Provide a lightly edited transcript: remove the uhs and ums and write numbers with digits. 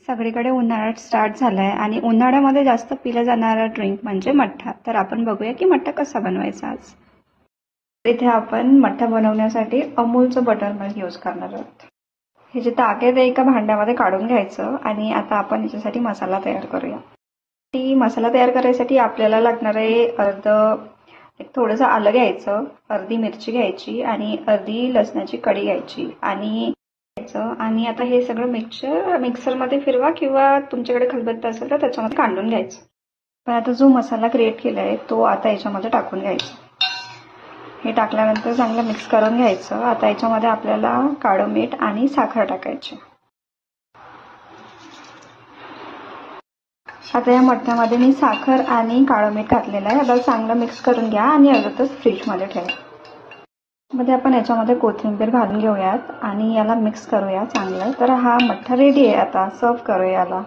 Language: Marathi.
सगळीकडे उन्हाळा स्टार्ट झालाय आणि उन्हाळ्यामध्ये जास्त पिलं जाणारा ड्रिंक म्हणजे मठ्ठा. तर आपण बघूया की मठ्ठा कसा बनवायचा आज. इथे आपण मठ्ठा बनवण्यासाठी अमूलचं बटर मिल्क यूज करणार आहोत. हे जे ताक आहे ते एका भांड्यामध्ये काढून घ्यायचं आणि आता आपण याच्यासाठी मसाला तयार करूया. मसाला तयार करायसाठी आपल्याला लागणार आहे थोडंसं आलं घ्यायचं, अर्धी मिरची घ्यायची आणि अर्धी लसणाची कढी घ्यायची आणि आता हे सगळं मिक्सरमध्ये फिरवा किंवा तुमच्याकडे खलबत्ता असेल तर त्याच्यामध्ये काढून घ्यायचं. पण आता जो मसाला क्रिएट केलाय तो आता याच्यामध्ये टाकून घ्यायचा. हे टाकल्यानंतर चांगलं मिक्स करून घ्यायचं. आता याच्यामध्ये आपल्याला काळं मीठ आणि साखर टाकायची. आता या मठ्ठ्यामध्ये मी साखर आणि काळं मीठ घातलेलं आहे. आता चांगलं मिक्स करून घ्या आणि अर्धा तास फ्रीजमध्ये ठेवा. मध्ये आपण याच्यामध्ये कोथिंबीर घालून घेऊयात आणि याला मिक्स करूया चांगलं. तर हा मठ्ठा रेडी आहे. आता सर्व करूया याला.